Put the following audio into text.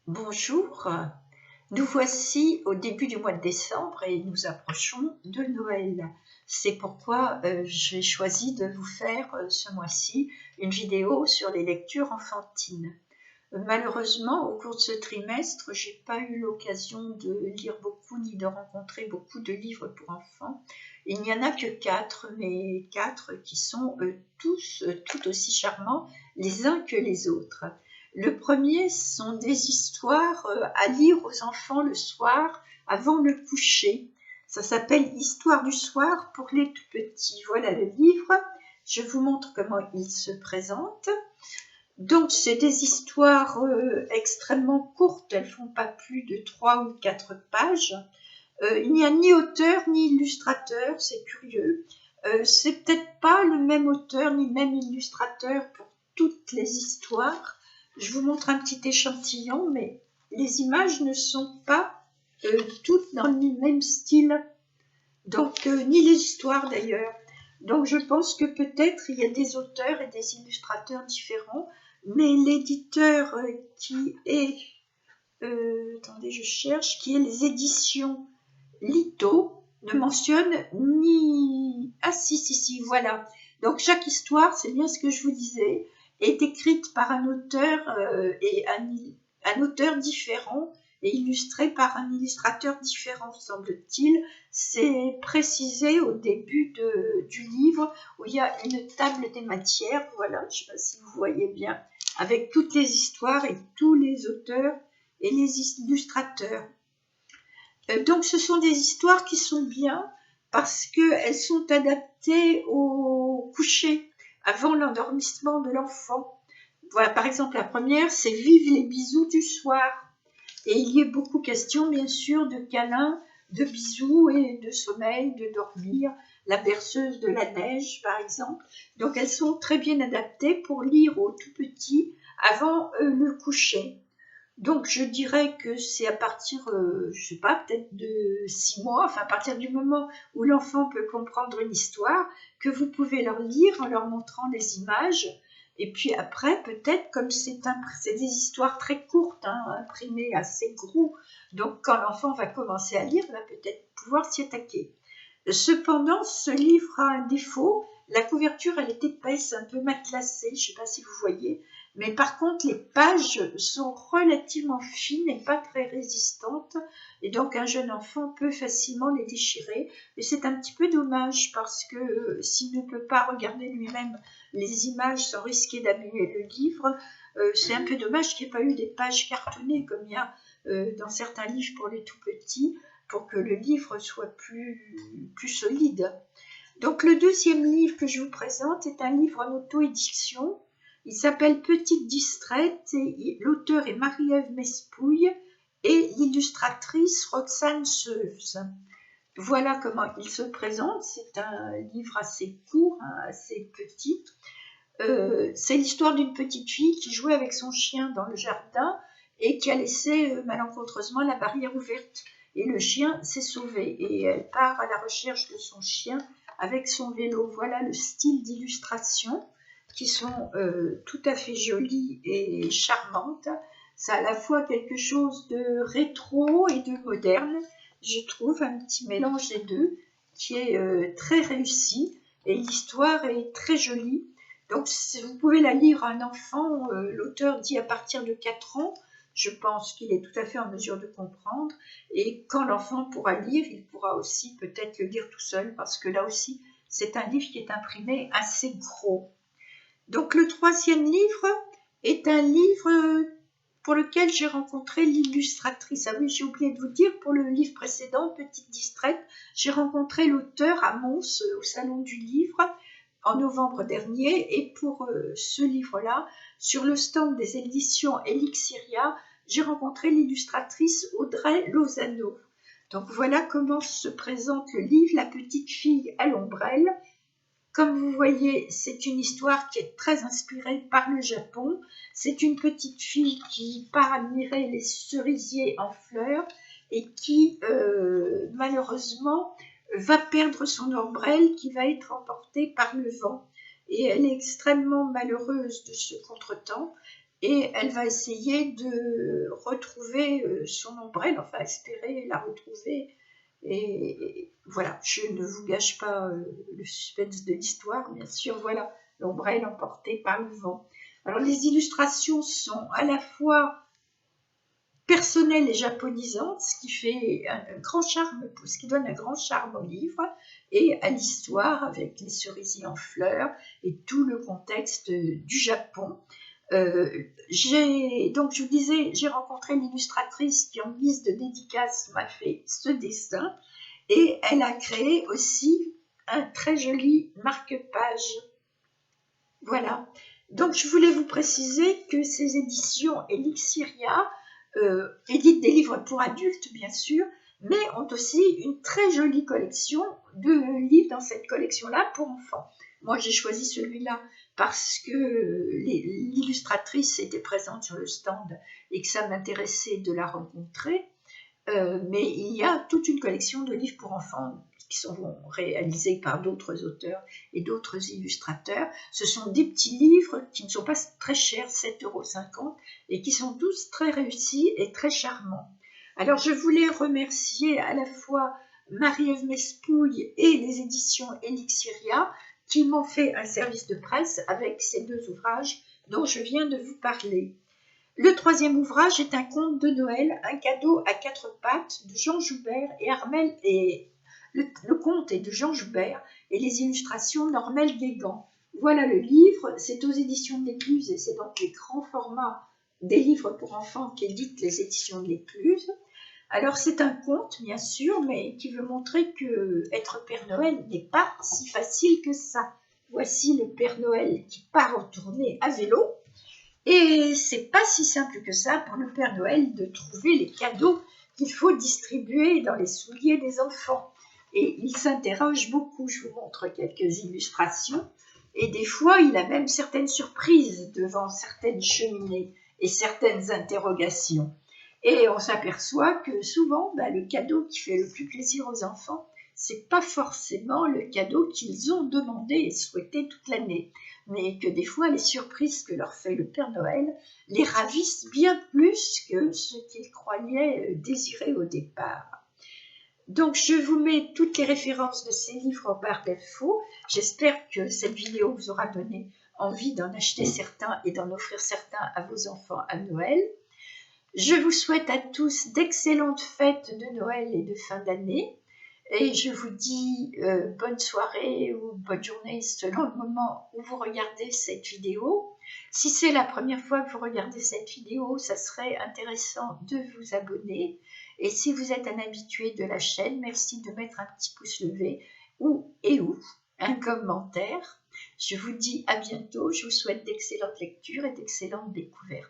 Bonjour, nous voici au début du mois de décembre et nous approchons de Noël. C'est pourquoi j'ai choisi de vous faire ce mois-ci une vidéo sur les lectures enfantines. Malheureusement, au cours de ce trimestre, j'ai pas eu l'occasion de lire beaucoup ni de rencontrer beaucoup de livres pour enfants. Il n'y en a que 4, mais 4 qui sont tous tout aussi charmants les uns que les autres. Le premier sont des histoires à lire aux enfants le soir avant le coucher. Ça s'appelle Histoire du soir pour les tout petits. Voilà le livre. Je vous montre comment il se présente. Donc, c'est des histoires extrêmement courtes, elles font pas plus de 3 ou 4 pages. Il n'y a ni auteur ni illustrateur, c'est curieux. C'est peut-être pas le même auteur ni le même illustrateur pour toutes les histoires. Je vous montre un petit échantillon, mais les images ne sont pas toutes dans le même style, donc ni les histoires d'ailleurs. Donc je pense que peut-être il y a des auteurs et des illustrateurs différents, mais l'éditeur qui est, attendez je cherche, qui est les éditions Lito ne mentionne ni... Ah si, voilà. Donc chaque histoire, c'est bien ce que je vous disais, est écrite par un auteur et un auteur différent et illustré par un illustrateur différent, semble-t-il. C'est précisé au début du livre où il y a une table des matières, voilà, je ne sais pas si vous voyez bien, avec toutes les histoires et tous les auteurs et les illustrateurs. Donc ce sont des histoires qui sont bien parce qu'elles sont adaptées au coucher, avant l'endormissement de l'enfant. Voilà, par exemple, la première, c'est Vive les bisous du soir. Et il y est beaucoup question, bien sûr, de câlins, de bisous et de sommeil, de dormir. La berceuse de la neige, par exemple. Donc elles sont très bien adaptées pour lire aux tout petits avant le coucher. Donc je dirais que c'est à partir, je sais pas, peut-être de 6 mois, enfin à partir du moment où l'enfant peut comprendre une histoire, que vous pouvez leur lire en leur montrant les images. Et puis après, peut-être, comme c'est des histoires très courtes, hein, imprimées assez gros, donc quand l'enfant va commencer à lire, il va peut-être pouvoir s'y attaquer. Cependant, ce livre a un défaut. La couverture, elle est épaisse, un peu matelassée, je ne sais pas si vous voyez. Mais par contre, les pages sont relativement fines et pas très résistantes. Et donc, un jeune enfant peut facilement les déchirer. Mais c'est un petit peu dommage parce que s'il ne peut pas regarder lui-même les images sans risquer d'abîmer le livre, c'est un peu dommage qu'il n'y ait pas eu des pages cartonnées comme il y a dans certains livres pour les tout petits, pour que le livre soit plus solide. Donc le deuxième livre que je vous présente est un livre en auto-édition. Il s'appelle Petite distraite et l'auteur est Marie-Ève Mespouille et l'illustratrice Roxane Seuves. Voilà comment il se présente. C'est un livre assez court, hein, assez petit. C'est l'histoire d'une petite fille qui jouait avec son chien dans le jardin et qui a laissé malencontreusement la barrière ouverte. Et le chien s'est sauvé et elle part à la recherche de son chien avec son vélo. Voilà le style d'illustration qui sont tout à fait jolies et charmantes. Ça a à la fois quelque chose de rétro et de moderne, je trouve, un petit mélange des deux qui est très réussi et l'histoire est très jolie. Donc vous pouvez la lire à un enfant, l'auteur dit à partir de 4 ans, je pense qu'il est tout à fait en mesure de comprendre, et quand l'enfant pourra lire, il pourra aussi peut-être le lire tout seul, parce que là aussi, c'est un livre qui est imprimé assez gros. Donc le troisième livre est un livre pour lequel j'ai rencontré l'illustratrice. Ah oui, j'ai oublié de vous dire, pour le livre précédent, Petite distraite, j'ai rencontré l'auteur à Mons, au Salon du Livre, en novembre dernier, et pour ce livre-là, sur le stand des éditions Elixiria, j'ai rencontré l'illustratrice Audrey Lozano. Donc voilà comment se présente le livre La petite fille à l'ombrelle. Comme vous voyez, c'est une histoire qui est très inspirée par le Japon. C'est une petite fille qui part admirer les cerisiers en fleurs et qui, malheureusement, va perdre son ombrelle qui va être emportée par le vent. Et elle est extrêmement malheureuse de ce contretemps. et elle va essayer de retrouver son ombrelle, enfin espérer la retrouver. Et voilà, je ne vous gâche pas le suspense de l'histoire, bien sûr, voilà, l'ombrelle emportée par le vent. Alors les illustrations sont à la fois personnelles et japonisantes, ce qui fait un grand charme, ce qui donne un grand charme au livre et à l'histoire avec les cerisiers en fleurs et tout le contexte du Japon. Donc je vous disais, j'ai rencontré l'illustratrice qui en guise de dédicace m'a fait ce dessin et elle a créé aussi un très joli marque-page. Voilà. Donc je voulais vous préciser que ces éditions Elixiria éditent des livres pour adultes bien sûr, mais ont aussi une très jolie collection de livres dans cette collection-là pour enfants. Moi, j'ai choisi celui-là parce que l'illustratrice était présente sur le stand et que ça m'intéressait de la rencontrer. Mais il y a toute une collection de livres pour enfants qui sont réalisés par d'autres auteurs et d'autres illustrateurs. Ce sont des petits livres qui ne sont pas très chers, 7,50 € et qui sont tous très réussis et très charmants. Alors, je voulais remercier à la fois Marie-Ève Mespouille et les éditions Elixiria qui m'ont fait un service de presse avec ces deux ouvrages dont je viens de vous parler. Le troisième ouvrage est un conte de Noël, un cadeau à quatre pattes de Jean Joubert et Armel. Et le conte est de Jean Joubert et les illustrations Normel Guégan. Voilà le livre, c'est aux éditions de l'Écluse et c'est donc les grands formats des livres pour enfants qu'éditent les éditions de l'Écluse. Alors c'est un conte, bien sûr, mais qui veut montrer que être Père Noël n'est pas si facile que ça. Voici le Père Noël qui part en tournée à vélo. Et c'est pas si simple que ça pour le Père Noël de trouver les cadeaux qu'il faut distribuer dans les souliers des enfants. Et il s'interroge beaucoup, je vous montre quelques illustrations. Et des fois, il a même certaines surprises devant certaines cheminées et certaines interrogations. Et on s'aperçoit que souvent, le cadeau qui fait le plus plaisir aux enfants, c'est pas forcément le cadeau qu'ils ont demandé et souhaité toute l'année, mais que des fois les surprises que leur fait le Père Noël les ravissent bien plus que ce qu'ils croyaient désirer au départ. Donc je vous mets toutes les références de ces livres en barre d'infos. J'espère que cette vidéo vous aura donné envie d'en acheter certains et d'en offrir certains à vos enfants à Noël. Je vous souhaite à tous d'excellentes fêtes de Noël et de fin d'année. Et je vous dis bonne soirée ou bonne journée selon le moment où vous regardez cette vidéo. Si c'est la première fois que vous regardez cette vidéo, ça serait intéressant de vous abonner. Et si vous êtes un habitué de la chaîne, merci de mettre un petit pouce levé ou un commentaire. Je vous dis à bientôt. Je vous souhaite d'excellentes lectures et d'excellentes découvertes.